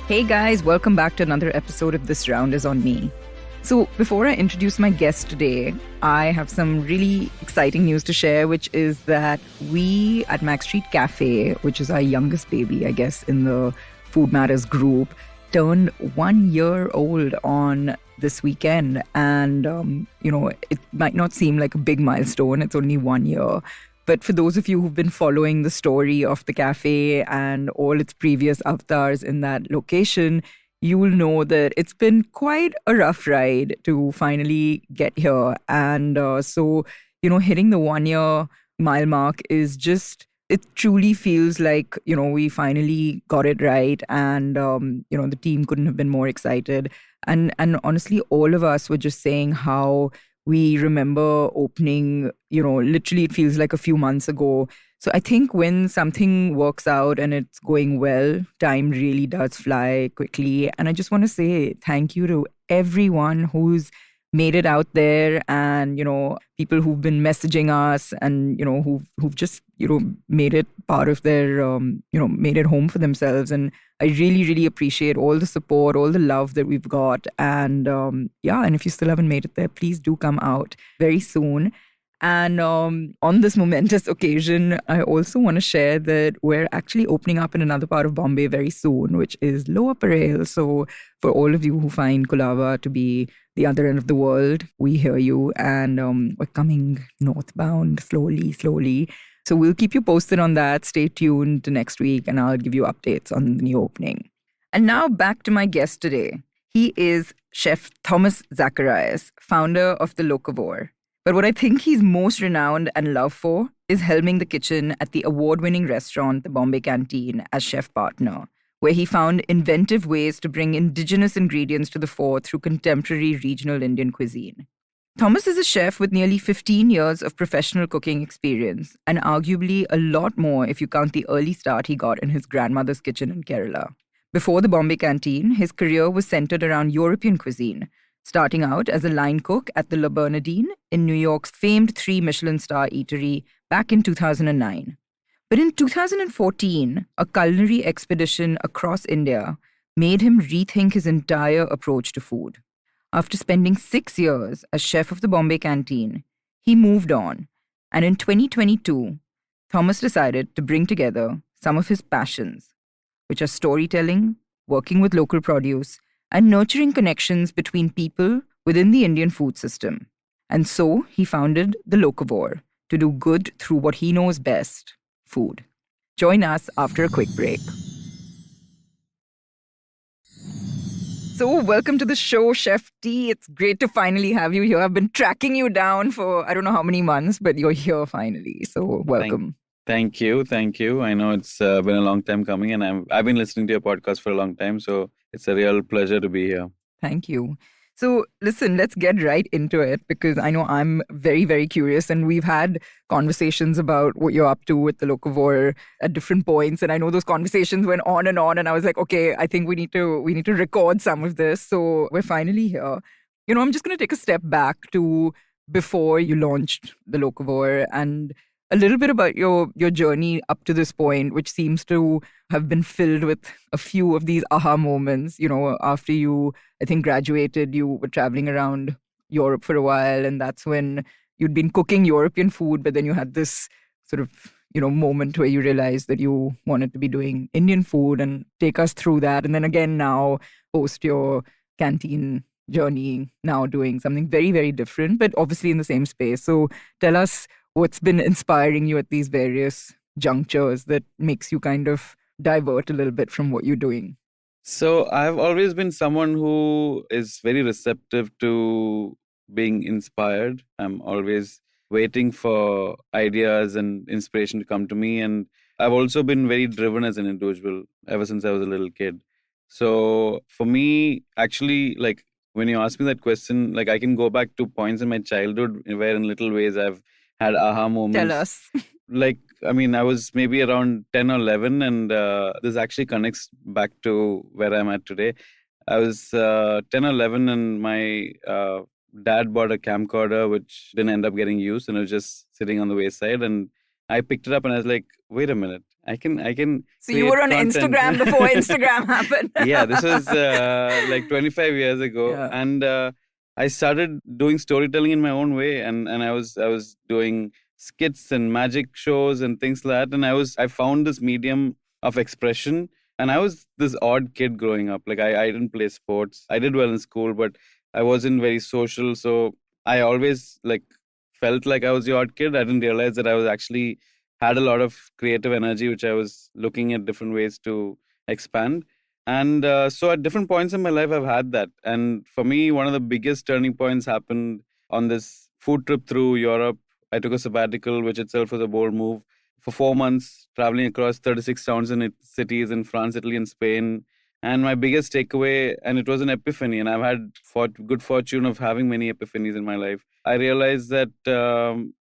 Hey guys, welcome back to another episode of This Round is on Me. So before I introduce my guest today, I have some really exciting news to share, which is that we at Mac Street Cafe, which is our youngest baby, I guess, in the Food Matters group, turned 1 year old on this weekend. And, it might not seem like a big milestone. It's only 1 year. But for those of you who've been following the story of the cafe and all its previous avatars in that location, you will know that it's been quite a rough ride to finally get here. And hitting the 1 year mile mark is just, it truly feels like, we finally got it right. And, the team couldn't have been more excited. And honestly, all of us were just saying how we remember opening, literally it feels like a few months ago. So I think when something works out and it's going well, time really does fly quickly. And I just want to say thank you to everyone who's made it out there and, people who've been messaging us and, who've just, made it part of their, made it home for themselves. And I really, really appreciate all the support, all the love that we've got. And and if you still haven't made it there, please do come out very soon. And on this momentous occasion, I also want to share that we're actually opening up in another part of Bombay very soon, which is Lower Parel. So for all of you who find Colaba to be the other end of the world, we hear you. And we're coming northbound slowly. So we'll keep you posted on that. Stay tuned to next week and I'll give you updates on the new opening. And now back to my guest today. He is Chef Thomas Zacharias, founder of the Locavore. But what I think he's most renowned and loved for is helming the kitchen at the award-winning restaurant, the Bombay Canteen, as chef partner, where he found inventive ways to bring indigenous ingredients to the fore through contemporary regional Indian cuisine. Thomas is a chef with nearly 15 years of professional cooking experience, and arguably a lot more if you count the early start he got in his grandmother's kitchen in Kerala. Before the Bombay Canteen, his career was centered around European cuisine, starting out as a line cook at the Le Bernardin in New York's famed 3-Michelin-star eatery back in 2009. But in 2014, a culinary expedition across India made him rethink his entire approach to food. After spending 6 years as chef of the Bombay Canteen, he moved on, and in 2022, Thomas decided to bring together some of his passions, which are storytelling, working with local produce, and nurturing connections between people within the Indian food system. And so he founded the Locavore to do good through what he knows best, food. Join us after a quick break. So welcome to the show, Chef T. It's great to finally have you here. I've been tracking you down for I don't know how many months, but you're here finally. So welcome. Thank you. I know it's been a long time coming and I've been listening to your podcast for a long time. So it's a real pleasure to be here. Thank you. So listen, let's get right into it because I know I'm very, very curious and we've had conversations about what you're up to with the Locavore at different points. And I know those conversations went on and I was like, okay, I think we need to record some of this. So we're finally here. I'm just going to take a step back to before you launched the Locavore and a little bit about your journey up to this point, which seems to have been filled with a few of these aha moments. After you, I think, graduated, you were traveling around Europe for a while, and that's when you'd been cooking European food, but then you had this sort of, moment where you realized that you wanted to be doing Indian food, and take us through that. And then again now, post your canteen journey, now doing something very, very different, but obviously in the same space. So tell us what's been inspiring you at these various junctures that makes you kind of divert a little bit from what you're doing? So I've always been someone who is very receptive to being inspired. I'm always waiting for ideas and inspiration to come to me. And I've also been very driven as an individual ever since I was a little kid. So for me, actually, like when you ask me that question, like I can go back to points in my childhood where in little ways I've had aha moments. Tell us. I was maybe around 10 or 11 and this actually connects back to where I'm at today. I was 10 or 11 and my dad bought a camcorder which didn't end up getting used and it was just sitting on the wayside. And I picked it up and I was like, wait a minute, I can So you create were on content. Instagram before Instagram happened. Yeah, this was like 25 years ago, Yeah. and I started doing storytelling in my own way, and I was doing skits and magic shows and things like that, and I found this medium of expression, and I was this odd kid growing up. Like I didn't play sports. I did well in school, but I wasn't very social, so I always like felt like I was the odd kid. I didn't realize that I was actually had a lot of creative energy, which I was looking at different ways to expand. And so at different points in my life, I've had that. And for me, one of the biggest turning points happened on this food trip through Europe. I took a sabbatical, which itself was a bold move, for 4 months, traveling across 36 towns and cities in France, Italy, and Spain. And my biggest takeaway, and it was an epiphany, and I've had good fortune of having many epiphanies in my life. I realized that,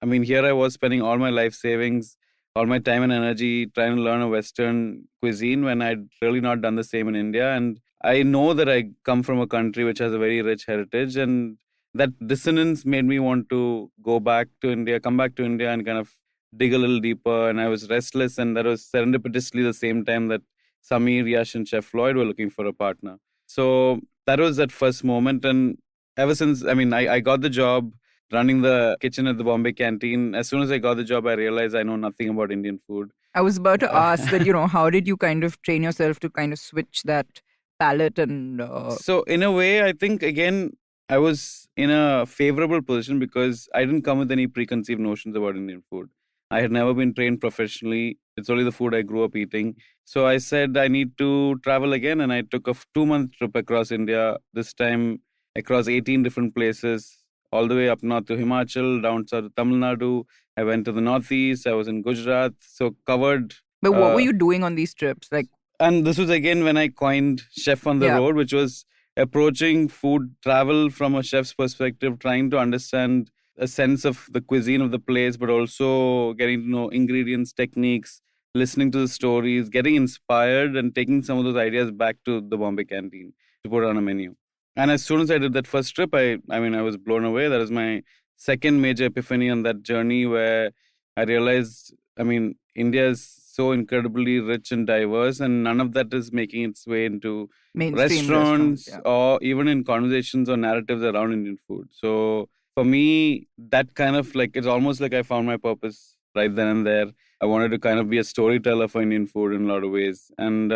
I mean, here I was spending all my life savings, all my time and energy trying to learn a Western cuisine when I'd really not done the same in India. And I know that I come from a country which has a very rich heritage, and that dissonance made me want to go back to India, come back to India and kind of dig a little deeper. And I was restless, and that was serendipitously the same time that Samir, Yash, and Chef Floyd were looking for a partner. So that was that first moment. And ever since, I mean, I got the job running the kitchen at the Bombay canteen. As soon as I got the job, I realized I know nothing about Indian food. I was about to ask that, how did you kind of train yourself to kind of switch that palette and So in a way, I think again, I was in a favorable position because I didn't come with any preconceived notions about Indian food. I had never been trained professionally. It's only the food I grew up eating. So I said I need to travel again, and I took a 2 month trip across India. This time across 18 different places, all the way up north to Himachal, down south to Tamil Nadu. I went to the northeast. I was in Gujarat. So covered. but what were you doing on these trips? Like, And this was again when I coined Chef on the Yeah. Road, which was approaching food travel from a chef's perspective, trying to understand a sense of the cuisine of the place, but also getting to know ingredients, techniques, listening to the stories, getting inspired, and taking some of those ideas back to the Bombay canteen to put on a menu. And as soon as I did that first trip, I mean, I was blown away. That was my second major epiphany on that journey, where I realized, I mean, India is so incredibly rich and diverse, and none of that is making its way into mainstream restaurants yeah. or even in conversations or narratives around Indian food. So for me, that kind of like, it's almost like I found my purpose right then and there. I wanted to kind of be a storyteller for Indian food in a lot of ways, and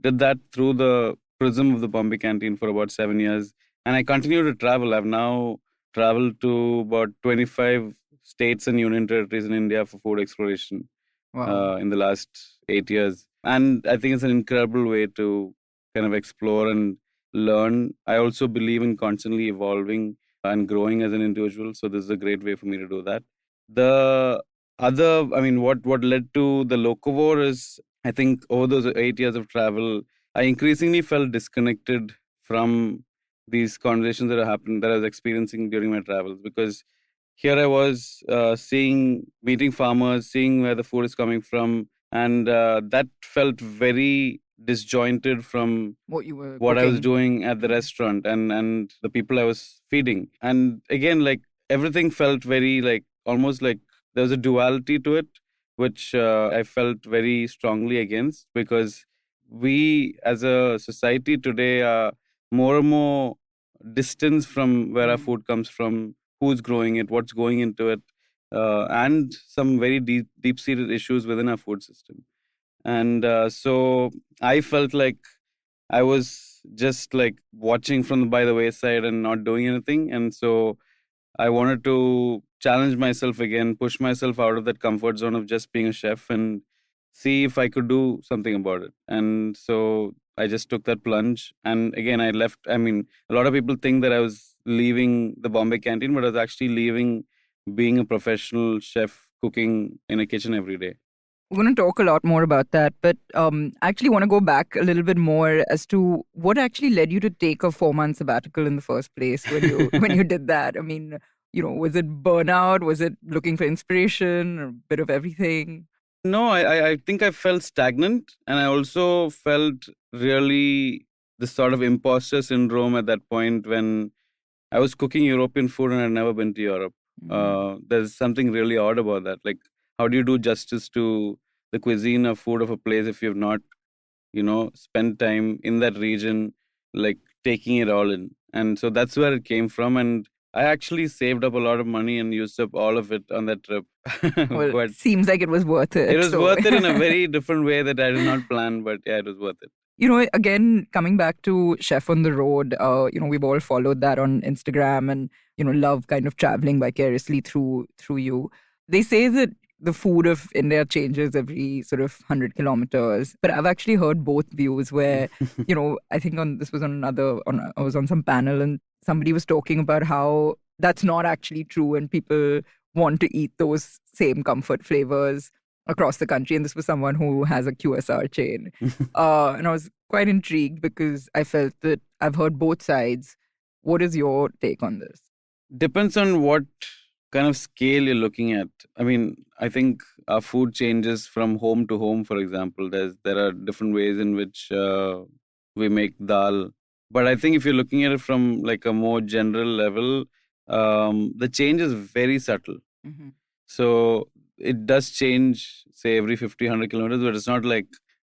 did that through the prism of the Bombay canteen for about 7 years. And I continue to travel. I've now traveled to about 25 states and union territories in India for food exploration. Wow. In the last 8 years. And I think it's an incredible way to kind of explore and learn. I also believe in constantly evolving and growing as an individual. So this is a great way for me to do that. The other, I mean, what led to the Locavore is, I think over those 8 years of travel, I increasingly felt disconnected from these conversations that are happening, that I was experiencing during my travels, because here I was meeting farmers, seeing where the food is coming from, and that felt very disjointed from What you were what I was cooking. doing at the restaurant and the people I was feeding. And again, like everything felt very like almost like there was a duality to it, which I felt very strongly against, because we as a society today are more and more distance from where our food comes from, who's growing it, what's going into it, and some very deep seated issues within our food system. And so I felt like I was just like watching from by the wayside and not doing anything. And so I wanted to challenge myself again, push myself out of that comfort zone of just being a chef and see if I could do something about it. And so I just took that plunge. And again, I left. I mean, a lot of people think that I was leaving the Bombay canteen, but I was actually leaving being a professional chef cooking in a kitchen every day. We're going to talk a lot more about that, but I actually want to go back a little bit more as to what actually led you to take a 4 month sabbatical in the first place when you when you did that. I mean, was it burnout? Was it looking for inspiration? Or a bit of everything? No, I think I felt stagnant, and I also felt really this sort of imposter syndrome at that point when I was cooking European food and I'd never been to Europe. There's something really odd about that. Like, how do you do justice to the cuisine or food of a place if you've not, spent time in that region, like taking it all in? And so that's where it came from. And I actually saved up a lot of money and used up all of it on that trip. Well, But seems like it was worth it. it was so. worth it in a very different way that I did not plan, but yeah, it was worth it. Again, coming back to Chef on the Road, we've all followed that on Instagram and, love kind of traveling vicariously through you. They say that the food of India changes every sort of 100 kilometers. But I've actually heard both views where, I think I was on some panel and somebody was talking about how that's not actually true and people want to eat those same comfort flavors across the country. And this was someone who has a QSR chain. And I was quite intrigued because I felt that I've heard both sides. What is your take on this? Depends on what kind of scale you're looking at. I mean, I think our food changes from home to home, for example. There are different ways in which we make dal. But I think if you're looking at it from like a more general level, the change is very subtle. Mm-hmm. So it does change, say, every 50, 100 kilometers, but it's not like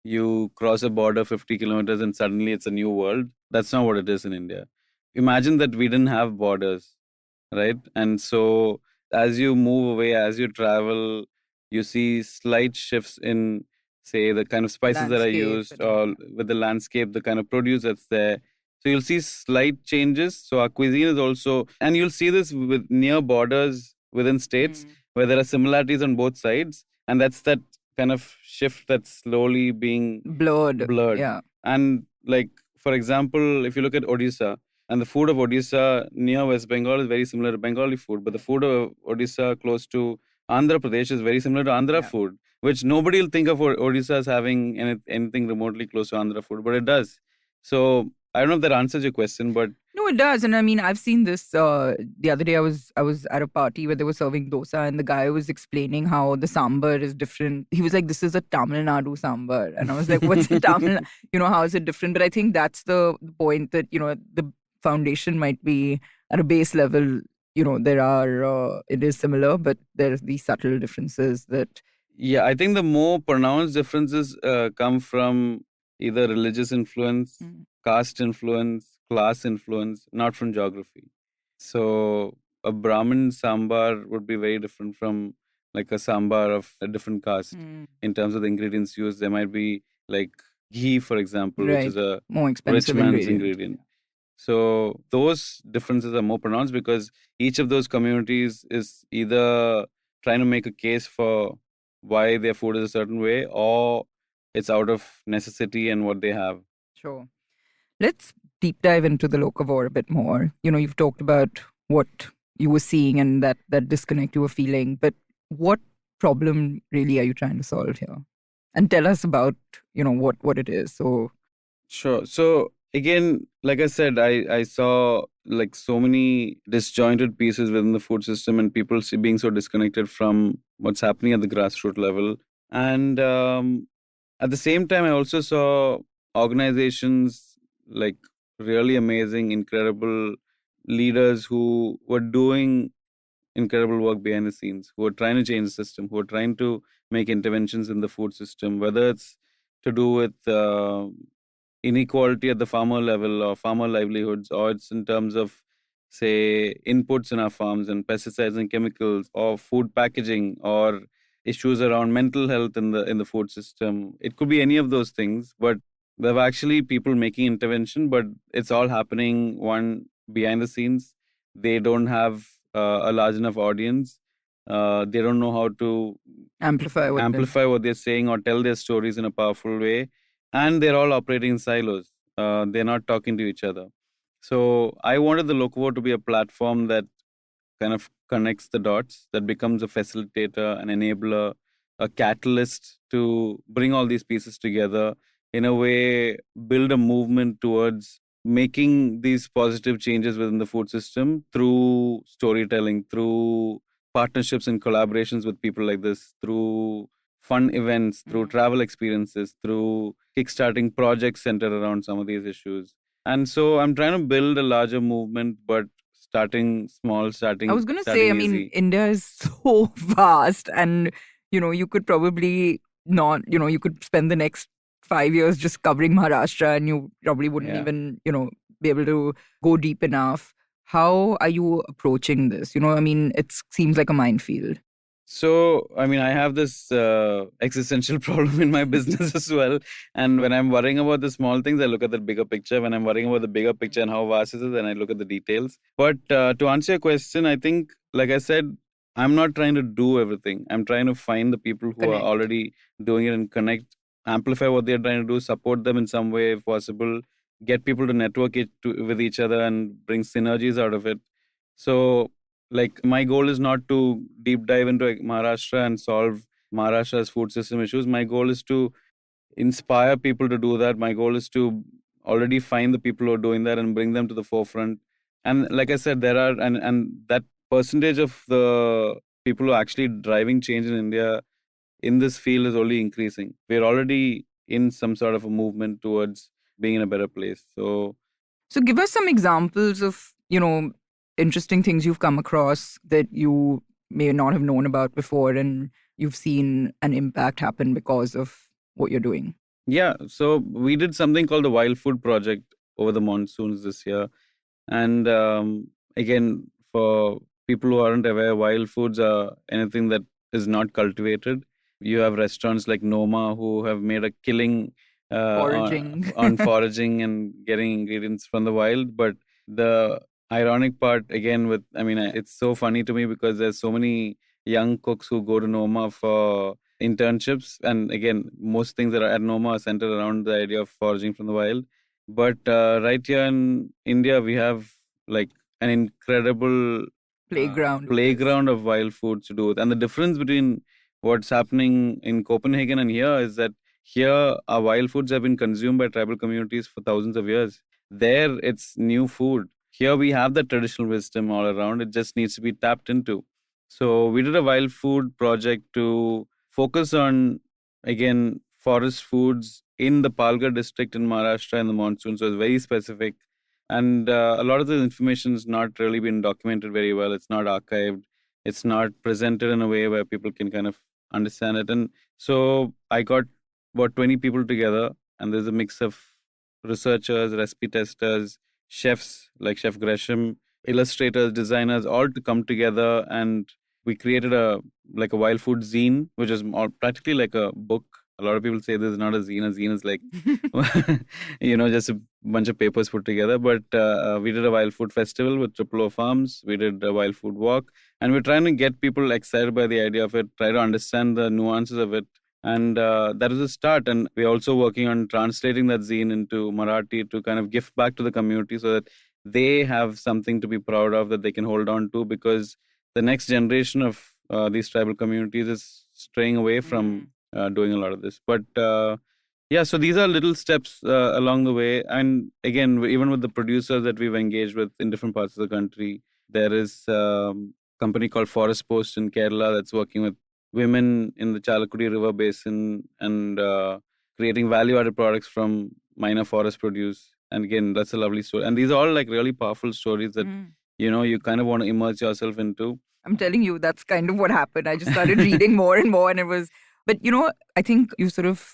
you cross a border 50 kilometers and suddenly it's a new world. That's not what it is in India. Imagine that we didn't have borders, right? And so as you move away, as you travel, you see slight shifts in, say, the kind of spices that are used, or with the landscape, the kind of produce that's there. So you'll see slight changes. So our cuisine is also, and you'll see this with near borders within states where there are similarities on both sides. And that's that kind of shift that's slowly being blurred. Yeah. And like, for example, if you look at Odisha, and the food of Odisha near West Bengal is very similar to Bengali food, but the food of Odisha close to Andhra Pradesh is very similar to Andhra food, which nobody will think of Odisha as having anything remotely close to Andhra food, but it does. So I don't know if that answers your question, but no, it does. And I mean, I've seen this. The other day, I was at a party where they were serving dosa, and the guy was explaining how the sambar is different. He was like, "This is a Tamil Nadu sambar," and I was like, "What's a Tamil? How is it different?" But I think that's the point that the foundation might be at a base level. There are it is similar, but there's these subtle differences that. Yeah, I think the more pronounced differences come from either religious influence, caste influence, class influence, not from geography. So a Brahmin sambar would be very different from like a sambar of a different caste in terms of the ingredients used. There might be like ghee, for example, which is a more expensive rich man's ingredient. So those differences are more pronounced because each of those communities is either trying to make a case for why their food is a certain way, or it's out of necessity and what they have. Sure. Let's deep dive into the Locavore a bit more. You've talked about what you were seeing and that disconnect you were feeling, but what problem really are you trying to solve here? And tell us about, what it is. So sure. So again, like I said, I saw like so many disjointed pieces within the food system and people being so disconnected from what's happening at the grassroots level. And at the same time, I also saw organizations like really amazing, incredible leaders who were doing incredible work behind the scenes, who are trying to change the system, who are trying to make interventions in the food system, whether it's to do with inequality at the farmer level or farmer livelihoods, or it's in terms of, say, inputs in our farms and pesticides and chemicals, or food packaging, or issues around mental health in the food system. It could be any of those things, but there are actually people making intervention, but it's all happening behind the scenes. They don't have a large enough audience. They don't know how to amplify what they're saying or tell their stories in a powerful way. And they're all operating in silos. They're not talking to each other. So I wanted the Locavore to be a platform that kind of connects the dots, that becomes a facilitator, an enabler, a catalyst to bring all these pieces together, in a way, build a movement towards making these positive changes within the food system through storytelling, through partnerships and collaborations with people like this, through fun events, through travel experiences, through kickstarting projects centered around some of these issues. And so I'm trying to build a larger movement, but starting small, I was going to say, I mean, India is so vast and, you could probably not, you could spend the next 5 years just covering Maharashtra and you probably wouldn't Yeah. even, be able to go deep enough. How are you approaching this? I mean, it seems like a minefield. So, I mean, I have this existential problem in my business as well. And when I'm worrying about the small things, I look at the bigger picture. When I'm worrying about the bigger picture and how vast is it, then I look at the details. But to answer your question, I think, like I said, I'm not trying to do everything. I'm trying to find the people who are Connect. already doing it and connect, amplify what they're trying to do, support them in some way if possible, get people to network with each other and bring synergies out of it. So, like, my goal is not to deep dive into Maharashtra and solve Maharashtra's food system issues. My goal is to inspire people to do that. My goal is to already find the people who are doing that and bring them to the forefront. And like I said, there are and that percentage of the people who are actually driving change in India in this field is only increasing. We're already in some sort of a movement towards being in a better place. So give us some examples of, interesting things you've come across that you may not have known about before and you've seen an impact happen because of what you're doing. Yeah, so we did something called the Wild Food Project over the monsoons this year. And again, for people who aren't aware, wild foods are anything that is not cultivated. You have restaurants like Noma who have made a killing Foraging. on foraging and getting ingredients from the wild. But the ironic part, again, it's so funny to me because there's so many young cooks who go to Noma for internships. And again, most things that are at Noma are centered around the idea of foraging from the wild. But right here in India, we have like an incredible Playground. playground of wild foods to do it. And the difference between what's happening in Copenhagen and here is that here our wild foods have been consumed by tribal communities for thousands of years. There, it's new food. Here we have the traditional wisdom all around. It just needs to be tapped into. So we did a wild food project to focus on, again, forest foods in the Palghar district in Maharashtra in the monsoon. So it's very specific. And a lot of the information is not really been documented very well. It's not archived. It's not presented in a way where people can kind of understand it. And so I got about 20 people together, and there's a mix of researchers, recipe testers, chefs like Chef Gresham, illustrators, designers, all to come together, and we created a wild food zine, which is practically like a book. A lot of people say this is not a zine. A zine is like, just a bunch of papers put together. But we did a wild food festival with Triple O Farms. We did a wild food walk. And we're trying to get people excited by the idea of it, try to understand the nuances of it. And that was a start. And we're also working on translating that zine into Marathi to kind of give back to the community so that they have something to be proud of that they can hold on to, because the next generation of these tribal communities is straying away from doing a lot of this. But yeah, so these are little steps along the way. And again, even with the producers that we've engaged with in different parts of the country, there is a company called Forest Post in Kerala that's working with women in the Chalakudi River Basin and creating value-added products from minor forest produce. And again, that's a lovely story. And these are all like really powerful stories that, you kind of want to immerse yourself into. I'm telling you, that's kind of what happened. I just started reading more and more, and it was. But I think you sort of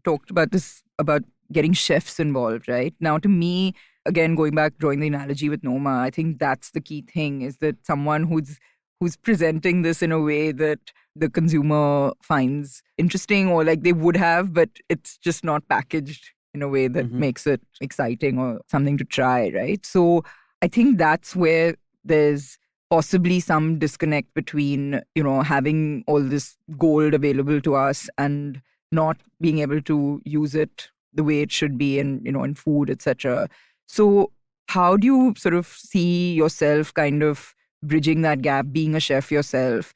talked about this, about getting chefs involved, right? Now, to me, again, going back, drawing the analogy with Noma, I think that's the key thing, is that someone who's presenting this in a way that the consumer finds interesting, or like they would have, but it's just not packaged in a way that makes it exciting or something to try, right? So I think that's where there's possibly some disconnect between, having all this gold available to us and not being able to use it the way it should be in food, etc. So how do you sort of see yourself kind of bridging that gap, being a chef yourself?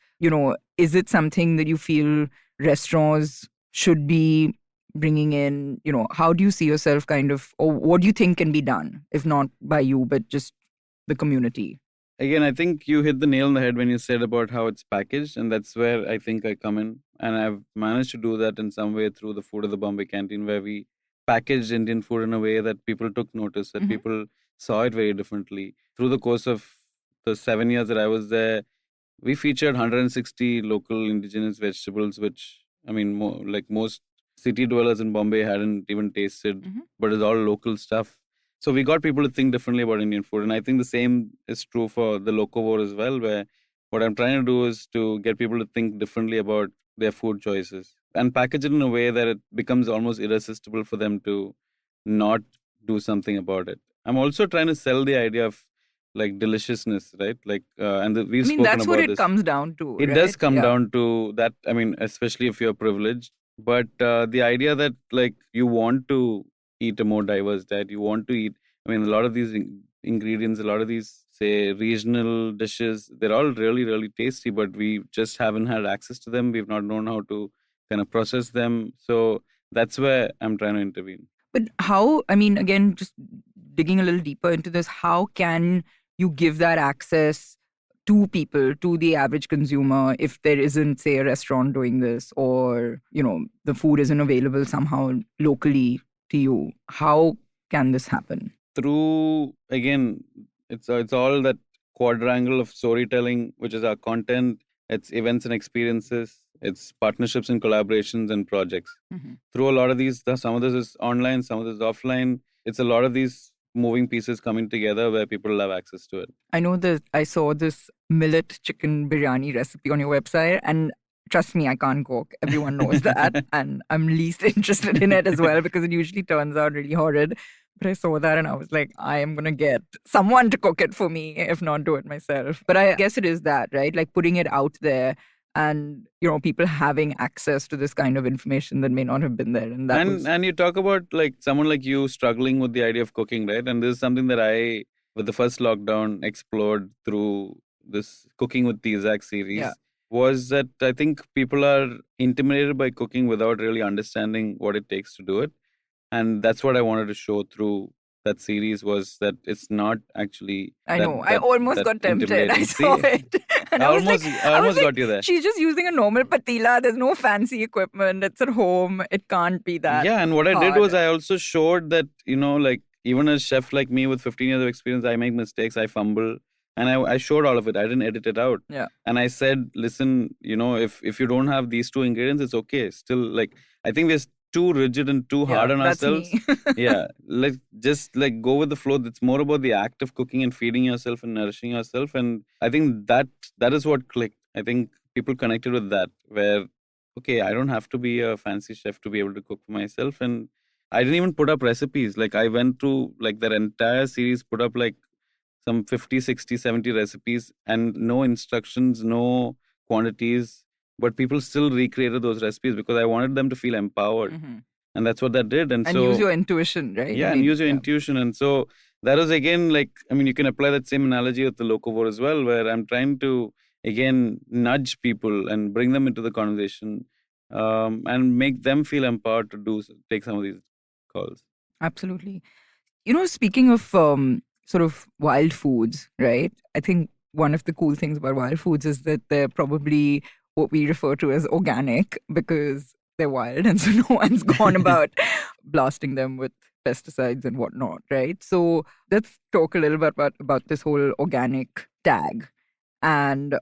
Is it something that you feel restaurants should be bringing in? How do you see yourself kind of, or what do you think can be done, if not by you, but just the community? Again, I think you hit the nail on the head when you said about how it's packaged, and that's where I think I come in. And I've managed to do that in some way through the Food of the Bombay Canteen, where we packaged Indian food in a way that people took notice, that people saw it very differently. Through the course of the 7 years that I was there, we featured 160 local indigenous vegetables, which, I mean, like most city dwellers in Bombay hadn't even tasted, but it's all local stuff. So we got people to think differently about Indian food. And I think the same is true for the Locavore as well, where what I'm trying to do is to get people to think differently about their food choices and package it in a way that it becomes almost irresistible for them to not do something about it. I'm also trying to sell the idea of like deliciousness, right? Like, we've I mean, spoken that's what about it this. comes down to, It right? does come Yeah. down to that. I mean, especially if you're privileged, but the idea that like you want to eat a more diverse diet, you want to eat. I mean, a lot of these ingredients, a lot of these say regional dishes, they're all really, really tasty, but we just haven't had access to them. We've not known how to kind of process them. So that's where I'm trying to intervene. But how, I mean, again, just digging a little deeper into this, how can you give that access to people, to the average consumer, if there isn't, say, a restaurant doing this, or, the food isn't available somehow locally to you? How can this happen? Through, again, it's all that quadrangle of storytelling, which is our content, it's events and experiences, it's partnerships and collaborations and projects. Through a lot of these, some of this is online, some of this is offline. It's a lot of these moving pieces coming together where people have access to it. I know that I saw this millet chicken biryani recipe on your website, and trust me, I can't cook. Everyone knows that. And I'm least interested in it as well because it usually turns out really horrid. But I saw that and I was like, I am going to get someone to cook it for me, if not do it myself. But I guess it is that, right? Like putting it out there and, people having access to this kind of information that may not have been there. And you talk about like someone like you struggling with the idea of cooking, right? And this is something that I, with the first lockdown, explored through this Cooking with the Zach series. Was that I think people are intimidated by cooking without really understanding what it takes to do it. And that's what I wanted to show through that series, was that it's not actually. I know. I almost got tempted. I saw it. And I I was almost got you there. She's just using a normal patila. There's no fancy equipment. It's at home. It can't be that. Yeah, and what hard. I did was I also showed that, like even a chef like me with 15 years of experience, I make mistakes, I fumble. And I showed all of it. I didn't edit it out. Yeah. And I said, listen, if you don't have these two ingredients, it's okay. Still, like, I think we're too rigid and too hard on ourselves. Yeah. Like, just like go with the flow. It's more about the act of cooking and feeding yourself and nourishing yourself. And I think that is what clicked. I think people connected with that, where, okay, I don't have to be a fancy chef to be able to cook for myself. And I didn't even put up recipes. Like, I went through like their entire series, put up like some 50, 60, 70 recipes and no instructions, no quantities, but people still recreated those recipes because I wanted them to feel empowered. And that's what that did. And so use your intuition, right? Yeah, and use your intuition. And so that was, again, like, I mean, you can apply that same analogy with the Locavore as well, where I'm trying to, again, nudge people and bring them into the conversation and make them feel empowered to take some of these calls. Absolutely. Speaking of sort of wild foods, right? I think one of the cool things about wild foods is that they're probably what we refer to as organic because they're wild, and so no one's gone about blasting them with pesticides and whatnot, right? So let's talk a little bit about this whole organic tag. And,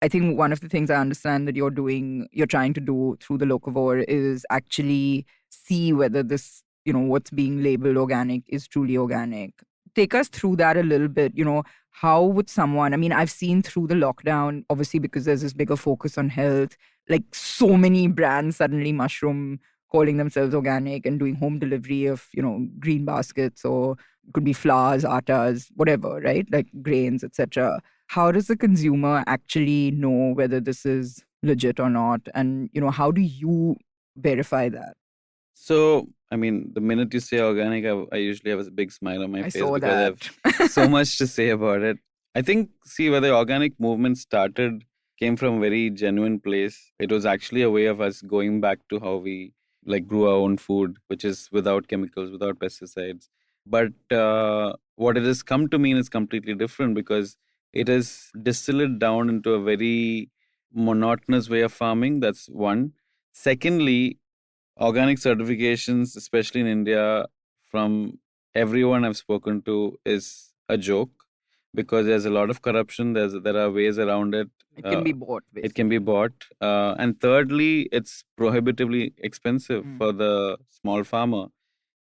I think one of the things I understand that you're trying to do through the Locavore is actually see whether this, what's being labeled organic is truly organic. Take us through that a little bit. How would someone, I mean, I've seen through the lockdown, obviously, because there's this bigger focus on health, like so many brands suddenly mushroom calling themselves organic and doing home delivery of, green baskets, or it could be flours, attas, whatever, right? Like grains, etc. How does the consumer actually know whether this is legit or not? And, how do you verify that? So, I mean, the minute you say organic, I usually have a big smile on my face because that. I have so much to say about it. I think, where the organic movement started came from a very genuine place. It was actually a way of us going back to how we like grew our own food, which is without chemicals, without pesticides. But what it has come to mean is completely different because it is distilled down into a very monotonous way of farming. That's one. Secondly, organic certifications, especially in India, from everyone I've spoken to, is a joke. because there's a lot of corruption. There are ways around it. It can be bought, It can be basically. bought. And thirdly, it's prohibitively expensive for the small farmer.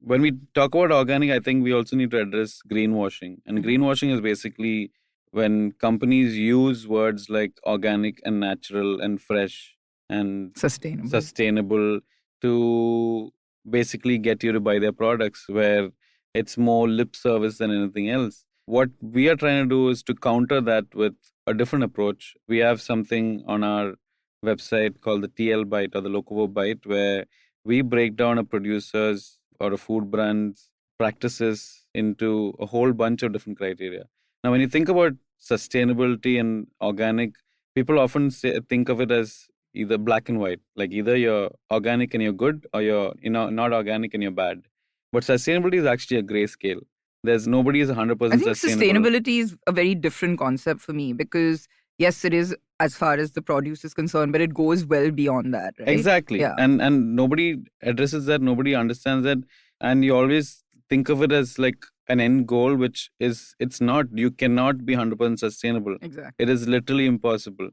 When we talk about organic, I think we also need to address greenwashing. And greenwashing is basically when companies use words like organic and natural and fresh and sustainable to basically get you to buy their products, where it's more lip service than anything else. What we are trying to do is to counter that with a different approach. We have something on our website called the TL Bite or the Locavore Bite, where we break down a producer's or a food brand's practices into a whole bunch of different criteria. Now, when you think about sustainability and organic, people often think of it as either black and white, like either you're organic and you're good, or you're not organic and you're bad. But sustainability is actually a gray scale. There's nobody is 100% I think sustainable. sustainability is a very different concept for me because, yes, it is as far as the produce is concerned, but it goes well beyond that, right? Exactly. Yeah. And nobody addresses that, nobody understands that. And you always think of it as like an end goal, which is, it's not. You cannot be 100% sustainable. Exactly. It is literally impossible.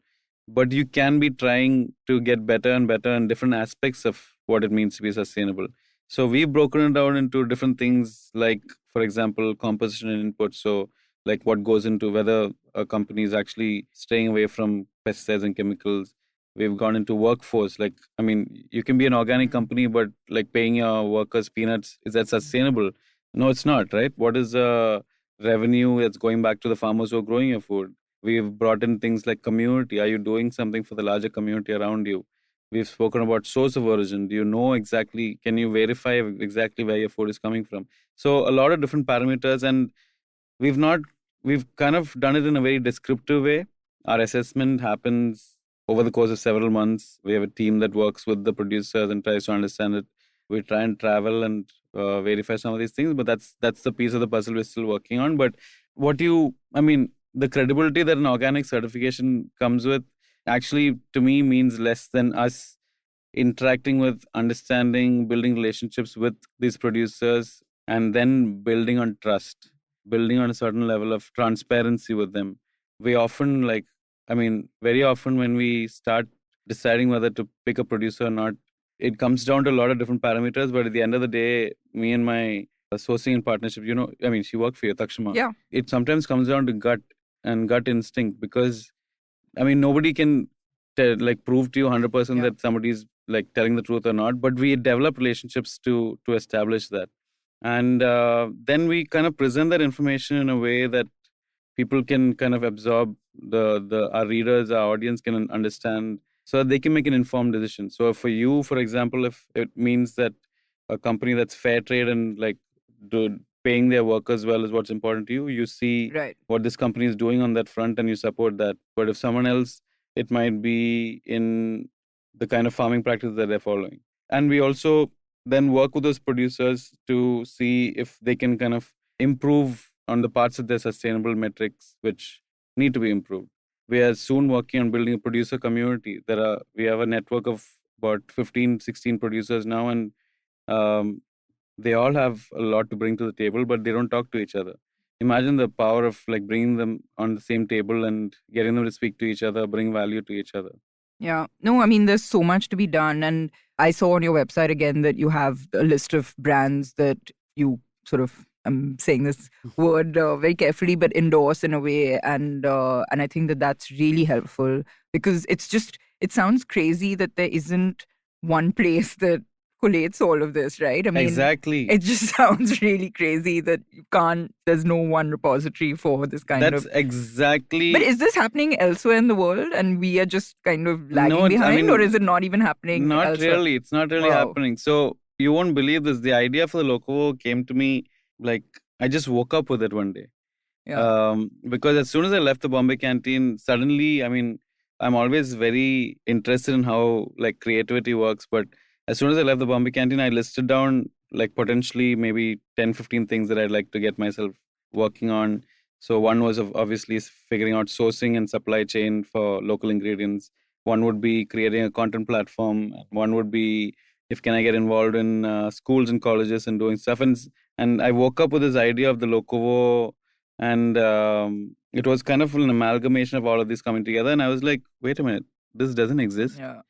But you can be trying to get better and better in different aspects of what it means to be sustainable. So we've broken it down into different things, like, for example, composition and input. So, like what goes into whether a company is actually staying away from pesticides and chemicals. We've gone into workforce. Like, I mean, you can be an organic company, but like paying your workers peanuts, is that sustainable? No, it's not, right? What is the revenue that's going back to the farmers who are growing your food? We've brought in things like community. Are you doing something for the larger community around you? We've spoken about source of origin. Do you know exactly, can you verify exactly where your food is coming from? So a lot of different parameters, and we've not, we've kind of done it in a very descriptive way. Our assessment happens over the course of several months. We have a team that works with the producers and tries to understand it. We try and travel and verify some of these things, but that's the piece of the puzzle we're still working on. But the credibility that an organic certification comes with actually, to me, means less than us interacting with, understanding, building relationships with these producers, and then building on trust, building on a certain level of transparency with them. We often, very often when we start deciding whether to pick a producer or not, it comes down to a lot of different parameters. But at the end of the day, me and my sourcing and partnership, she worked for you, Takshama. Yeah. It sometimes comes down to gut and gut instinct, because nobody can prove to you 100% that somebody's like telling the truth or not, but we develop relationships to establish that. And then we kind of present that information in a way that people can kind of absorb, our readers, our audience can understand, so that they can make an informed decision. So for you, for example, if it means that a company that's fair trade and paying their workers well is what's important to you, you see what this company is doing on that front and you support that. But if someone else, it might be in the kind of farming practice that they're following. And we also then work with those producers to see if they can kind of improve on the parts of their sustainable metrics which need to be improved. We are soon working on building a producer community. We have a network of about 15, 16 producers now, and they all have a lot to bring to the table, but they don't talk to each other. Imagine the power of like bringing them on the same table and getting them to speak to each other, bring value to each other. Yeah. No, there's so much to be done. And I saw on your website again that you have a list of brands that you sort of, I'm saying this word very carefully, but endorse in a way. And I think that that's really helpful, because it sounds crazy that there isn't one place that collates all of this, right? Exactly. It just sounds really crazy that there's no one repository for this kind of. That's exactly. But is this happening elsewhere in the world and we are just kind of lagging behind, or is it not even happening elsewhere? Really. It's not really happening. So you won't believe this. The idea for the Locavore came to me, like, I just woke up with it one day. Yeah. Because as soon as I left the Bombay canteen, suddenly, I'm always very interested in how like creativity works. But as soon as I left the Bombay canteen, I listed down like potentially maybe 10, 15 things that I'd like to get myself working on. So one was obviously figuring out sourcing and supply chain for local ingredients. One would be creating a content platform. One would be, if can I get involved in schools and colleges and doing stuff. And I woke up with this idea of the Locavore And it was kind of an amalgamation of all of these coming together. And I was like, wait a minute, this doesn't exist. Yeah.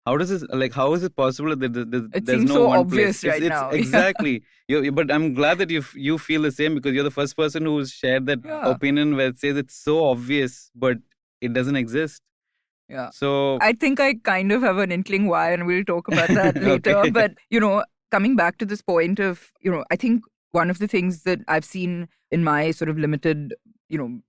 How does this, like, how is it possible that It there's seems no so one place? obvious right It's now. exactly. But I'm glad that you feel the same, because you're the first person who's shared that Yeah. opinion where it says it's so obvious, but it doesn't exist. Yeah. So I think I kind of have an inkling why, and we'll talk about that later. Okay. But, coming back to this point of, I think one of the things that I've seen in my sort of limited,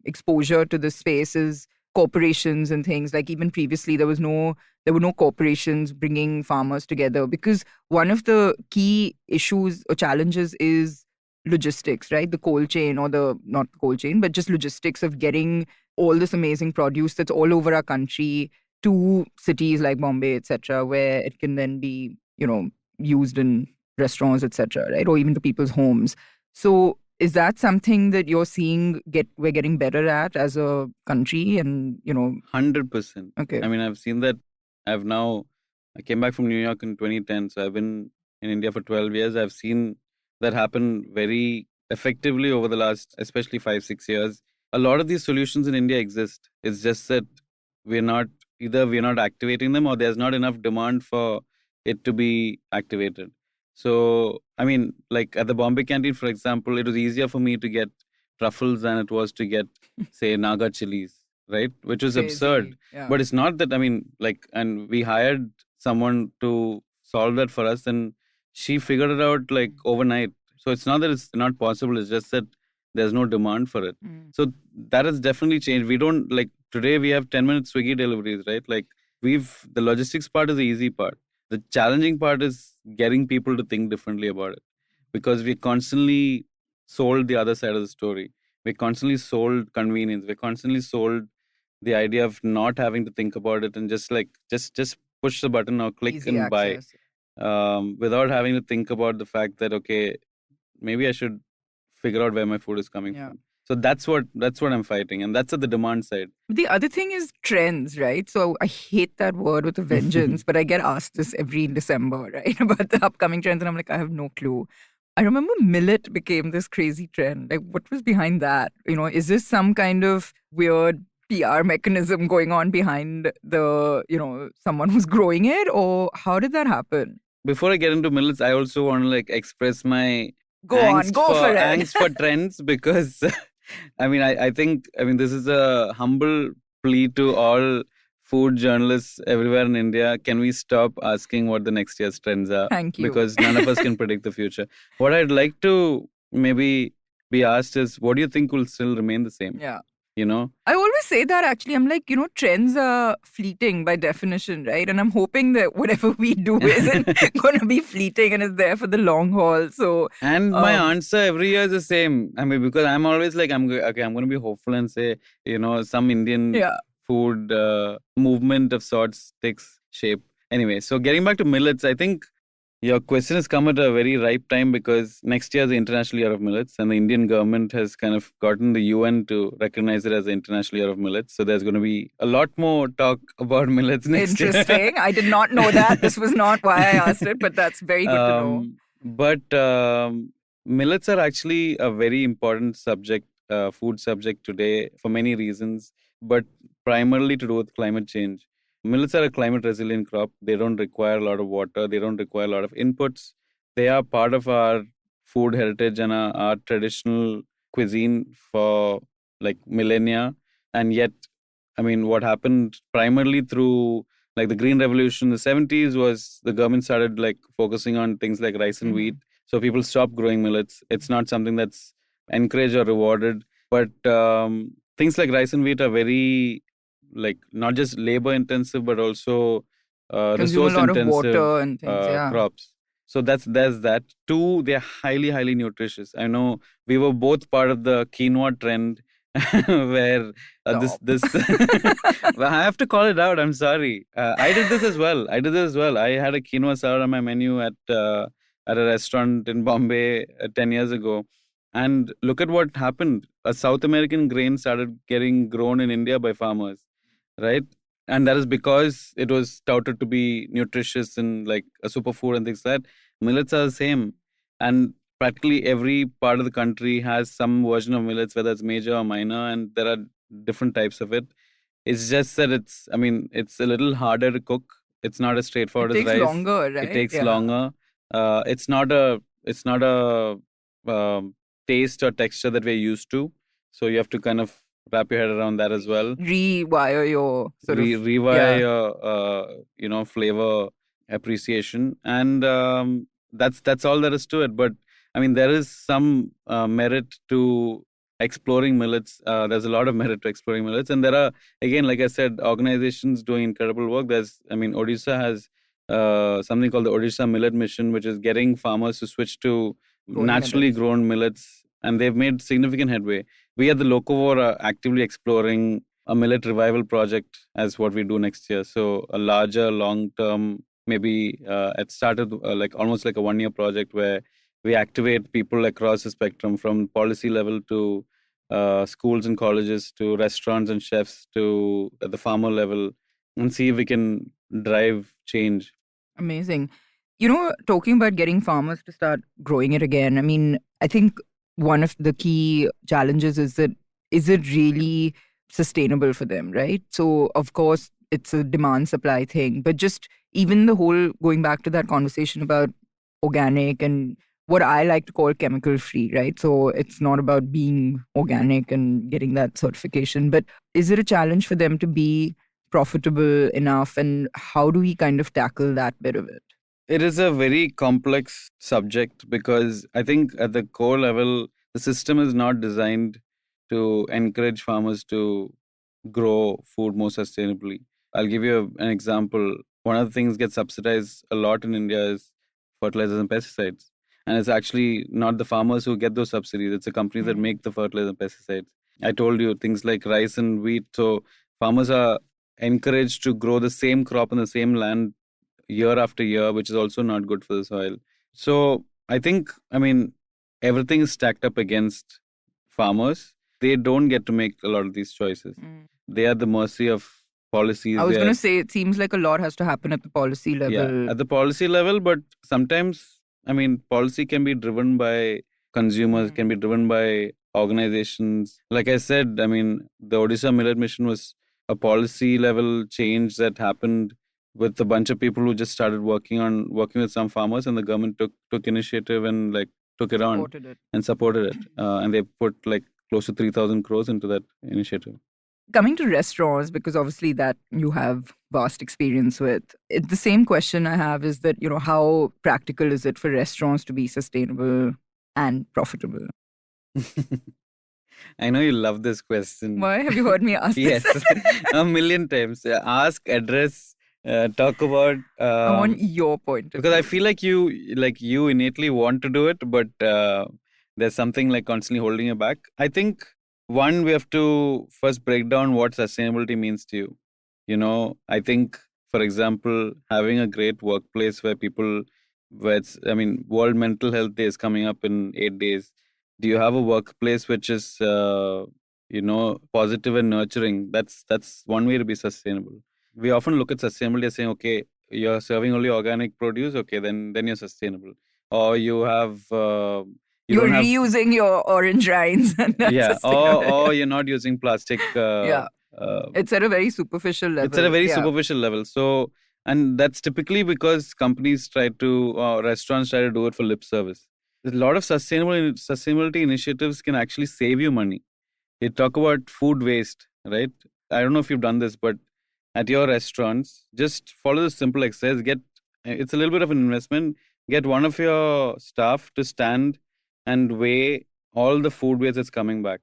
exposure to this space is corporations and things. Like even previously, there were no corporations bringing farmers together, because one of the key issues or challenges is logistics, right? The cold chain, or not cold chain, but just logistics of getting all this amazing produce that's all over our country to cities like Bombay, etc., where it can then be, used in restaurants, etc., right? Or even to people's homes. So is that something that you're seeing we're getting better at as a country? And 100%. Okay. I mean, I've seen that. I came back from New York in 2010, so I've been in India for 12 years. I've seen that happen very effectively over the last, especially 5-6 years. A lot of these solutions in India exist. It's just that we're not activating them, or there's not enough demand for it to be activated. So, I mean, like at the Bombay canteen, for example, it was easier for me to get truffles than it was to get, say, Naga chilies, right? Which was absurd. Crazy. Yeah. But it's not that, I mean, like, and we hired someone to solve that for us, and she figured it out like overnight. So it's not that it's not possible, it's just that there's no demand for it. So that has definitely changed. We don't, like, today we have 10-minute Swiggy deliveries, right? Like, the logistics part is the easy part. The challenging part is getting people to think differently about it, because we constantly sold the other side of the story. We constantly sold convenience. We constantly sold the idea of not having to think about it, and just push the button or click Easy and buy, access. without having to think about the fact that, okay, maybe I should figure out where my food is coming Yeah. from. So that's what I'm fighting, and that's at the demand side. The other thing is trends, right? So I hate that word with a vengeance, but I get asked this every December, right? About the upcoming trends. And I'm like, I have no clue. I remember millet became this crazy trend. Like, what was behind that? Is this some kind of weird PR mechanism going on behind someone who's growing it? Or how did that happen? Before I get into millets, I also want to like express my Go for it. angst for trends, because I think this is a humble plea to all food journalists everywhere in India. Can we stop asking what the next year's trends are? Thank you. Because none of us can predict the future. What I'd like to maybe be asked is, what do you think will still remain the same? Yeah. I always say that, actually. I'm like, trends are fleeting by definition, right? And I'm hoping that whatever we do isn't going to be fleeting and is there for the long haul. So, and my answer every year is the same. Because I'm always like, I'm going to be hopeful and say, some Indian food movement of sorts takes shape. Anyway, so getting back to millets, I think your question has come at a very ripe time, because next year is the International Year of Millets, and the Indian government has kind of gotten the UN to recognize it as the International Year of Millets. So there's going to be a lot more talk about millets next year. Interesting. I did not know that. This was not why I asked it, but that's very good to know. But millets are actually a very important subject, food subject today, for many reasons, but primarily to do with climate change. Millets are a climate resilient crop. They don't require a lot of water. They don't require a lot of inputs. They are part of our food heritage and our traditional cuisine for like millennia. And yet, what happened primarily through like the Green Revolution in the 70s was the government started like focusing on things like rice and wheat. So people stopped growing millets. It's not something that's encouraged or rewarded. But things like rice and wheat are very, like, not just labor intensive, but also resource intensive and things, crops. So there's that. Two, they're highly, highly nutritious. I know we were both part of the quinoa trend where this well, I have to call it out. I'm sorry. I did this as well. I had a quinoa salad on my menu at a restaurant in Bombay 10 years ago. And look at what happened. A South American grain started getting grown in India by farmers, right? And that is because it was touted to be nutritious and like a superfood and things like that. Millets are the same. And practically every part of the country has some version of millets, whether it's major or minor, and there are different types of it. It's just that it's a little harder to cook. It's not as straightforward It as takes rice. longer, It right? takes longer. It's not a taste or texture that we're used to. So you have to kind of wrap your head around that as well. Rewire your Rewire your flavor appreciation, and that's all there is to it. But there is some merit to exploring millets. There's a lot of merit to exploring millets, and there are, again, like I said, organizations doing incredible work. Odisha has something called the Odisha Millet Mission, which is getting farmers to switch to naturally grown millets, and they've made significant headway. We at the Locavore are actively exploring a millet revival project as what we do next year. So a larger, long-term, maybe it started almost like a one-year project where we activate people across the spectrum, from policy level to schools and colleges to restaurants and chefs to at the farmer level, and see if we can drive change. Amazing. Talking about getting farmers to start growing it again, I think one of the key challenges is it really sustainable for them, right? So, of course, it's a demand-supply thing, but just even the whole, going back to that conversation about organic and what I like to call chemical-free, right? So it's not about being organic and getting that certification, but is it a challenge for them to be profitable enough, and how do we kind of tackle that bit of it? It is a very complex subject because I think at the core level, the system is not designed to encourage farmers to grow food more sustainably. I'll give you an example. One of the things gets subsidized a lot in India is fertilizers and pesticides. And it's actually not the farmers who get those subsidies, it's the companies that make the fertilizers and pesticides. I told you things like rice and wheat. So farmers are encouraged to grow the same crop on the same land year after year, which is also not good for the soil. So I think, everything is stacked up against farmers. They don't get to make a lot of these choices. They are at the mercy of policies. I was going to say, it seems like a lot has to happen at the policy level. Yeah, at the policy level, but sometimes, policy can be driven by consumers, can be driven by organizations. Like I said, the Odisha Millet Mission was a policy level change that happened with a bunch of people who just started working with some farmers, and the government took initiative and took it on and supported it. And they put close to 3,000 crores into that initiative. Coming to restaurants, because obviously that you have vast experience with, the same question I have is that, how practical is it for restaurants to be sustainable and profitable? I know you love this question. Why? Have you heard me ask this? Yes, a million times. Ask, address, talk about. I want your point of because view. I feel like you innately want to do it, but there's something constantly holding you back. I think one, we have to first break down what sustainability means to you. I think, for example, having a great workplace where World Mental Health Day is coming up in 8 days. Do you have a workplace which is positive and nurturing? That's one way to be sustainable. We often look at sustainability as saying, okay, you're serving only organic produce, okay, then you're sustainable. Or you have you're reusing your orange rinds. And that's or you're not using plastic. It's at a very superficial level. It's at a very superficial level. So, and that's typically because companies restaurants try to do it for lip service. A lot of sustainability initiatives can actually save you money. You talk about food waste, right? I don't know if you've done this, but at your restaurants, just follow the simple exercise. It's a little bit of an investment. Get one of your staff to stand and weigh all the food waste that's coming back.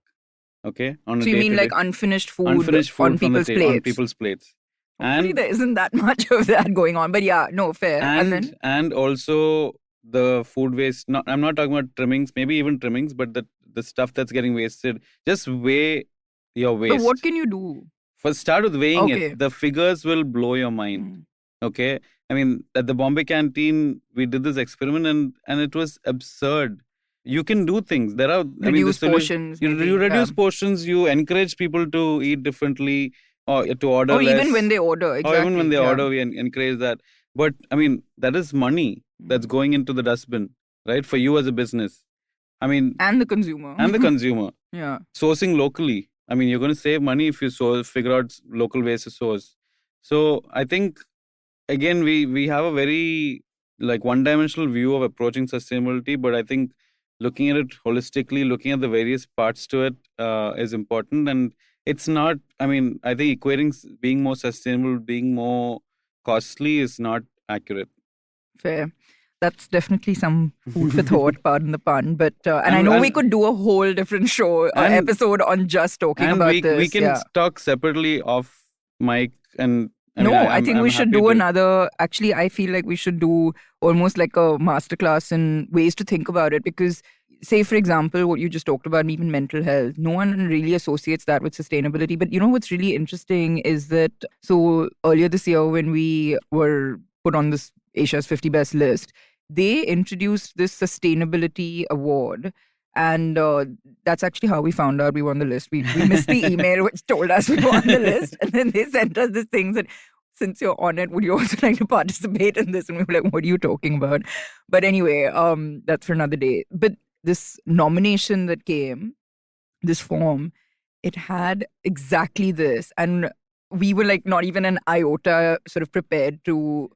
Okay? So you mean unfinished food on people's plates? On people's plates. Hopefully there isn't that much of that going on. But yeah, no, fair. And also the food waste. I'm not talking about trimmings, maybe even trimmings, but the stuff that's getting wasted. Just weigh your waste. So what can you do? First, start with weighing it. The figures will blow your mind. Okay? At the Bombay canteen, we did this experiment and it was absurd. You can do things. There are reduce portions. You reduce portions. You encourage people to eat differently or to order less. Or even when they order. Exactly. Or even when they order, we encourage that. But that is money that's going into the dustbin, right? For you as a business. I mean, And the consumer. and the consumer. Yeah. Sourcing locally. I mean, you're going to save money if you figure out local ways to source. So I think, again, we have a very like one-dimensional view of approaching sustainability, but I think looking at it holistically, looking at the various parts to it is important. And it's not, I mean, I think equating being more sustainable, being more costly is not accurate. Fair. That's definitely some food for thought, pardon the pun. But and I know And- we could do a whole different show episode on just talking And about we this. can talk separately off mic. And I think we should do happy to- another. Actually, I feel like we should do almost like a masterclass in ways to think about it. Because, say, for example, what you just talked about, even mental health, no one really associates that with sustainability. But you know what's really interesting is that, so earlier this year when we were put on this Asia's 50 Best list, they introduced this sustainability award. And that's actually how we found out we were on the list. We missed the email which told us we were on the list. And then they sent us this thing that, since you're on it, would you also like to participate in this? And we were like, what are you talking about? But anyway, that's for another day. But this nomination that came, this form, it had exactly this. And we were like not even an iota sort of prepared to,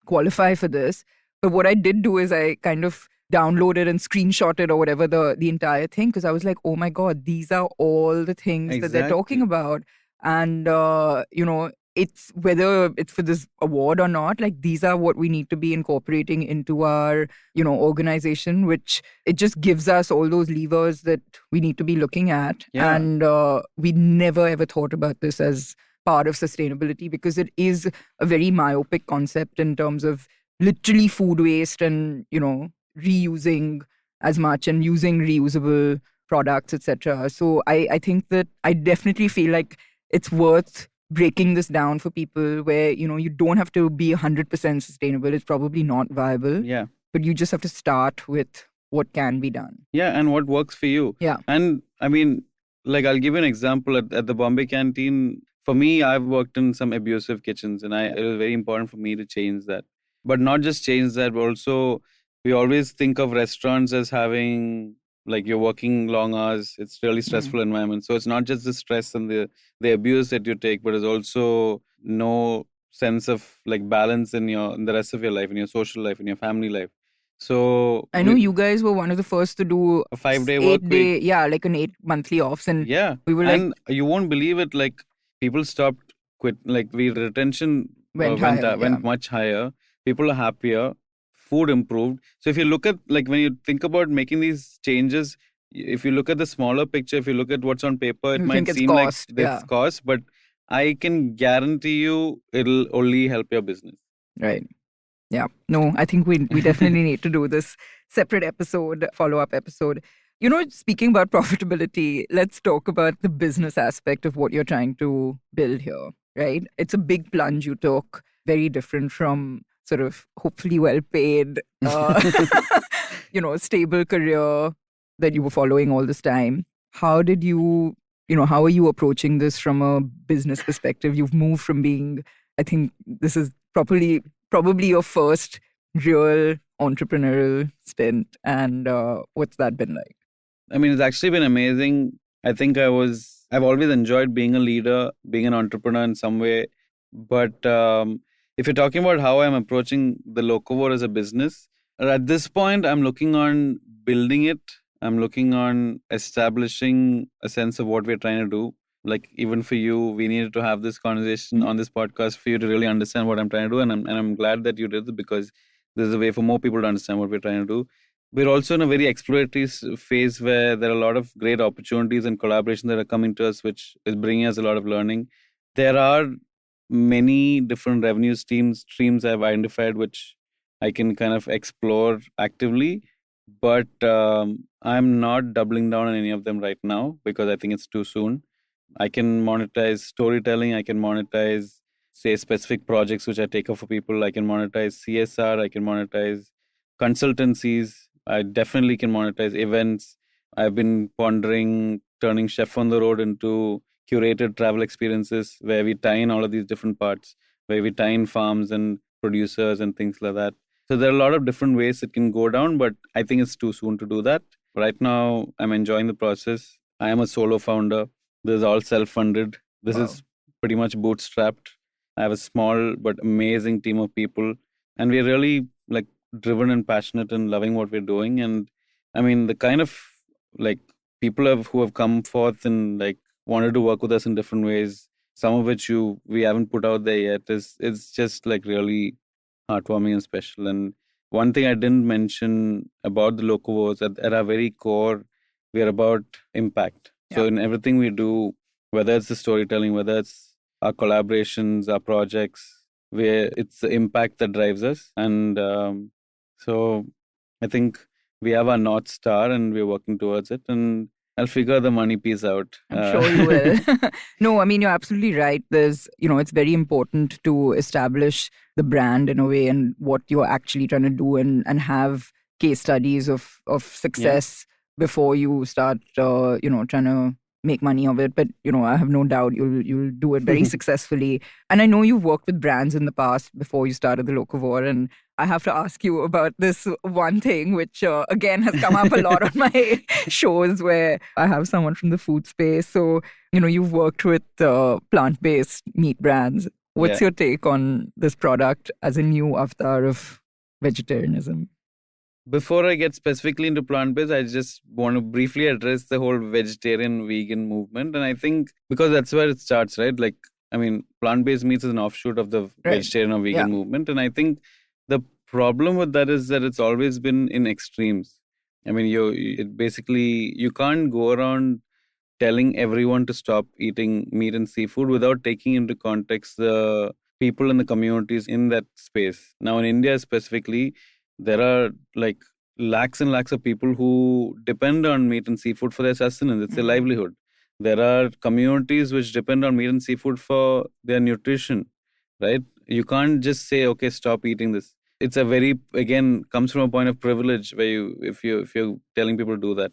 qualify for this. But what I did do is I kind of downloaded and screenshotted or whatever the entire thing, because I was like, oh my God, these are all the things that they're talking about. And, it's whether it's for this award or not, like these are what we need to be incorporating into our, organization, which it just gives us all those levers that we need to be looking at. Yeah. And we never ever thought about this as part of sustainability, because it is a very myopic concept in terms of literally food waste and, reusing as much and using reusable products, etc. So I think that I definitely feel like it's worth breaking this down for people where, you don't have to be 100% sustainable. It's probably not viable. Yeah. But you just have to start with what can be done. Yeah, and what works for you. Yeah. And I mean, like, I'll give you an example. At the Bombay canteen, for me, I've worked in some abusive kitchens, and it was very important for me to change that. But not just change that, but also we always think of restaurants as having, like, you're working long hours. It's really stressful environment. So it's not just the stress and the abuse that you take, but there's also no sense of like balance in the rest of your life, in your social life, in your family life. So I know you guys were one of the first to do a 5-day work week. Yeah, like an 8 monthly offs. And yeah, we were and you won't believe it. Like, people stopped like retention went much higher. People are happier. Food improved. So if you look at, like, when you think about making these changes, if you look at the smaller picture, if you look at what's on paper, it might seem like it's cost, but I can guarantee you it'll only help your business. Right. Yeah. No, I think we definitely need to do this separate episode, follow-up episode. Speaking about profitability, let's talk about the business aspect of what you're trying to build here, right? It's a big plunge you took, very different from sort of hopefully well-paid, stable career that you were following all this time. How did you, how are you approaching this from a business perspective? You've moved from being, I think this is probably your first real entrepreneurial stint. And what's that been like? I mean, it's actually been amazing. I think I've always enjoyed being a leader, being an entrepreneur in some way. But if you're talking about how I'm approaching the Locavore as a business, at this point, I'm looking on building it. I'm looking on establishing a sense of what we're trying to do. Like, even for you, we needed to have this conversation on this podcast for you to really understand what I'm trying to do. And I'm glad that you did it, because there's a way for more people to understand what we're trying to do. We're also in a very exploratory phase where there are a lot of great opportunities and collaborations that are coming to us, which is bringing us a lot of learning. There are many different revenue streams I've identified, which I can kind of explore actively. But I'm not doubling down on any of them right now, because I think it's too soon. I can monetize storytelling. I can monetize, say, specific projects which I take up for people. I can monetize CSR. I can monetize consultancies. I definitely can monetize events. I've been pondering turning Chef on the Road into curated travel experiences where we tie in all of these different parts, where we tie in farms and producers and things like that. So there are a lot of different ways it can go down, but I think it's too soon to do that. Right now, I'm enjoying the process. I am a solo founder. This is all self-funded. This Wow. is pretty much bootstrapped. I have a small but amazing team of people, and we're really like driven and passionate and loving what we're doing. And I mean, the kind of like who have come forth and like wanted to work with us in different ways, some of which we haven't put out there yet, is it's just like really heartwarming and special. And one thing I didn't mention about the Locavore is that at our very core, we're about impact. So Yeah. in everything we do, whether it's the storytelling, whether it's our collaborations, our projects, where it's the impact that drives us. And so I think we have our North Star and we're working towards it. And I'll figure the money piece out. I'm sure you will. No, I mean, you're absolutely right. It's very important to establish the brand in a way and what you're actually trying to do and have case studies of success before you start, trying to make money of it. But, I have no doubt you'll do it very successfully. And I know you've worked with brands in the past before you started the Locavore. And I have to ask you about this one thing, which again has come up a lot on my shows where I have someone from the food space. So, you've worked with plant-based meat brands. What's your take on this product as a new avatar of vegetarianism? Before I get specifically into plant-based, I just want to briefly address the whole vegetarian vegan movement. And I think because that's where it starts, right? Like, I mean, plant-based meats is an offshoot of the vegetarian or vegan movement. And I think the problem with that is that it's always been in extremes. I mean, you can't go around telling everyone to stop eating meat and seafood without taking into context the people and the communities in that space. Now, in India specifically, there are like lakhs and lakhs of people who depend on meat and seafood for their sustenance. It's their livelihood. There are communities which depend on meat and seafood for their nutrition, right? You can't just say, okay, stop eating this. It's again, comes from a point of privilege where if you're telling people to do that.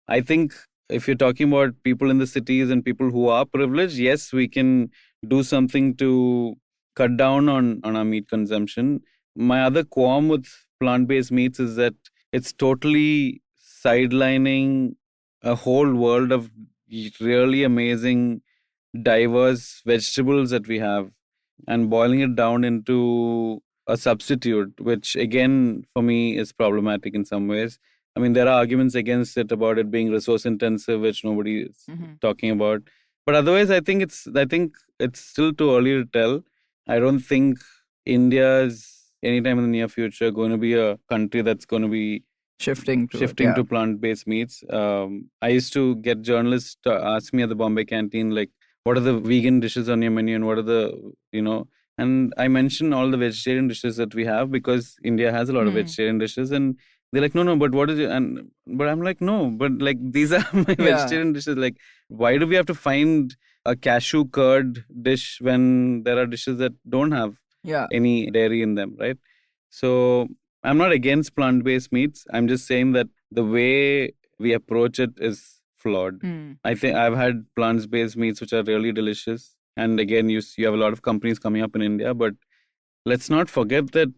I think if you're talking about people in the cities and people who are privileged, yes, we can do something to cut down on our meat consumption. My other qualm with plant-based meats is that it's totally sidelining a whole world of really amazing, diverse vegetables that we have and boiling it down into a substitute, which again, for me, is problematic in some ways. I mean, there are arguments against it about it being resource intensive, which nobody is talking about. But otherwise, I think it's still too early to tell. I don't think India is anytime in the near future going to be a country that's going to be shifting to plant-based meats. I used to get journalists to ask me at the Bombay canteen, like, what are the vegan dishes on your menu and what are the, and I mention all the vegetarian dishes that we have because India has a lot of vegetarian dishes. And they're like, no, but what is it? But I'm like, no, but like, these are my vegetarian dishes. Like, why do we have to find a cashew curd dish when there are dishes that don't have any dairy in them, right? So I'm not against plant-based meats. I'm just saying that the way we approach it is flawed. I think I've had plant-based meats which are really delicious. And again, you have a lot of companies coming up in India, but let's not forget that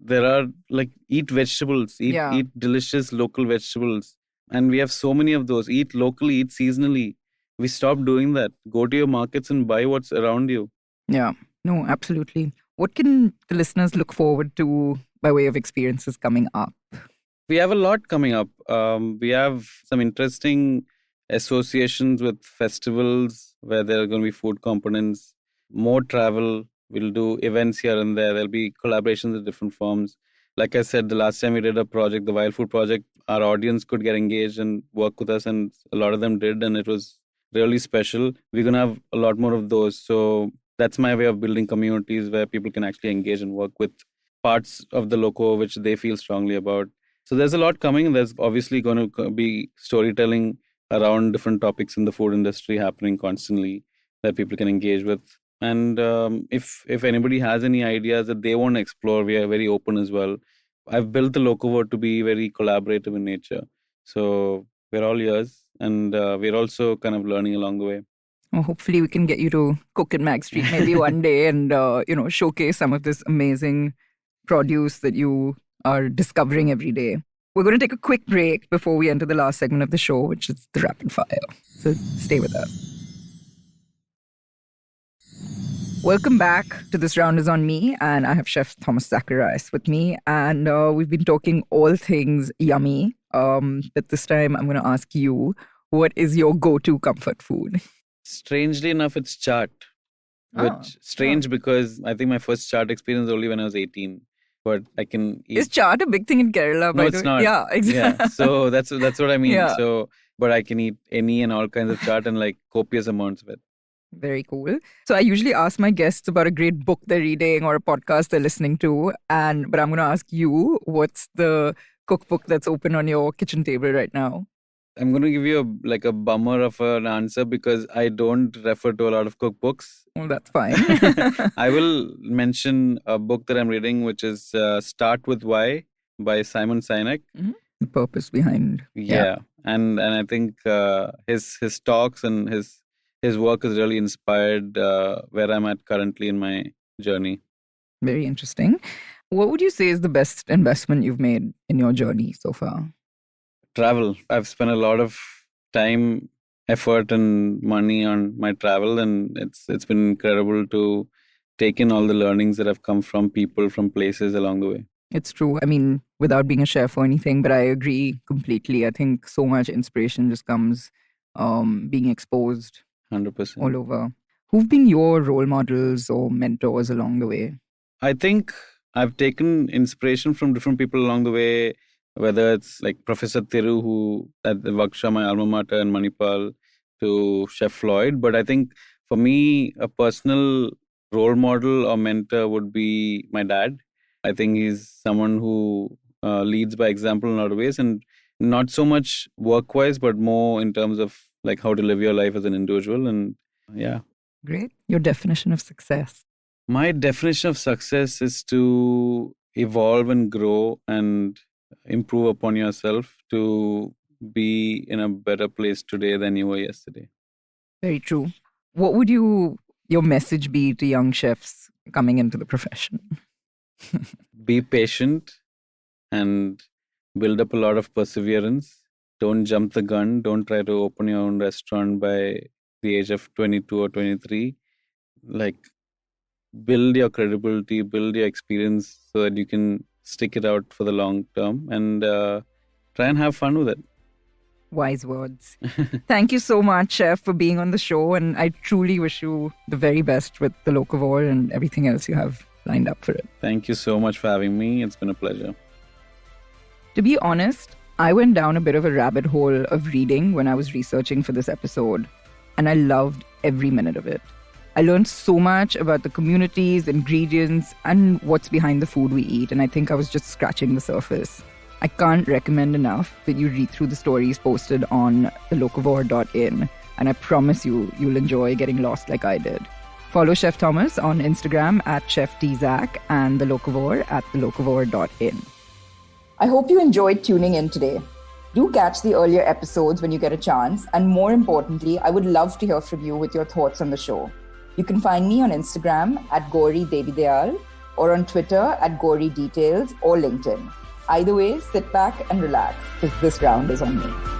there are like eat vegetables, eat delicious local vegetables. And we have so many of those. Eat locally, eat seasonally. We stopped doing that. Go to your markets and buy what's around you. Yeah, no, absolutely. What can the listeners look forward to by way of experiences coming up? We have a lot coming up. We have some interesting associations with festivals where there are going to be food components, more travel. We'll do events here and there. There'll be collaborations in different forms. Like I said, the last time we did a project, the Wild Food Project, our audience could get engaged and work with us, and a lot of them did, and it was really special. We're going to have a lot more of those. So that's my way of building communities where people can actually engage and work with parts of the loco which they feel strongly about. So there's a lot coming. There's obviously going to be storytelling around different topics in the food industry happening constantly that people can engage with. And if anybody has any ideas that they want to explore, we are very open as well. I've built the Locavore to be very collaborative in nature. So we're all ears, and we're also kind of learning along the way. Well, hopefully we can get you to cook in Mag Street maybe one day and, showcase some of this amazing produce that you are discovering every day. We're going to take a quick break before we enter the last segment of the show, which is the rapid fire. So stay with us. Welcome back to This Round is on Me, and I have Chef Thomas Zacharias with me, and we've been talking all things yummy. But this time I'm going to ask you, what is your go-to comfort food? Strangely enough, it's chaat. Because I think my first chaat experience was only when I was 18. But I can eat. Is chaat a big thing in Kerala? No, it's not. Yeah, exactly. Yeah, so that's what I mean. Yeah. So, but I can eat any and all kinds of chaat and like copious amounts of it. Very cool. So I usually ask my guests about a great book they're reading or a podcast they're listening to. But I'm going to ask you, what's the cookbook that's open on your kitchen table right now? I'm going to give you a bummer of an answer because I don't refer to a lot of cookbooks. Well, that's fine. I will mention a book that I'm reading, which is Start With Why by Simon Sinek. Mm-hmm. The purpose behind. Yeah. And I think his talks and his work has really inspired where I'm at currently in my journey. Very interesting. What would you say is the best investment you've made in your journey so far? Travel. I've spent a lot of time, effort, and money on my travel, and it's been incredible to take in all the learnings that have come from people, from places along the way. It's true. I mean, without being a chef or anything, but I agree completely. I think so much inspiration just comes being exposed 100%. all over. Who've been your role models or mentors along the way? I think I've taken inspiration from different people along the way, whether it's like Professor Thiru, who at the Vaksha, my alma mater in Manipal, to Chef Floyd. But I think for me, a personal role model or mentor would be my dad. I think he's someone who leads by example in a lot of ways, and not so much work-wise, but more in terms of like how to live your life as an individual. And yeah. Great. Your definition of success? My definition of success is to evolve and grow and improve upon yourself to be in a better place today than you were yesterday. Very true. What would your message be to young chefs coming into the profession? Be patient and build up a lot of perseverance. Don't jump the gun. Don't try to open your own restaurant by the age of 22 or 23. Like, build your credibility, build your experience so that you can stick it out for the long term and try and have fun with it. Wise words. Thank you so much, Chef, for being on the show. And I truly wish you the very best with the Locavore and everything else you have lined up for it. Thank you so much for having me. It's been a pleasure. To be honest, I went down a bit of a rabbit hole of reading when I was researching for this episode, and I loved every minute of it. I learned so much about the communities, ingredients, and what's behind the food we eat, and I think I was just scratching the surface. I can't recommend enough that you read through the stories posted on thelocavore.in, and I promise you'll enjoy getting lost like I did. Follow Chef Thomas on Instagram at ChefTZac and The Locavore at thelocavore.in. I hope you enjoyed tuning in today. Do catch the earlier episodes when you get a chance, and more importantly, I would love to hear from you with your thoughts on the show. You can find me on Instagram at Gauri Devidayal or on Twitter at Gauri Details or LinkedIn. Either way, sit back and relax because this round is on me.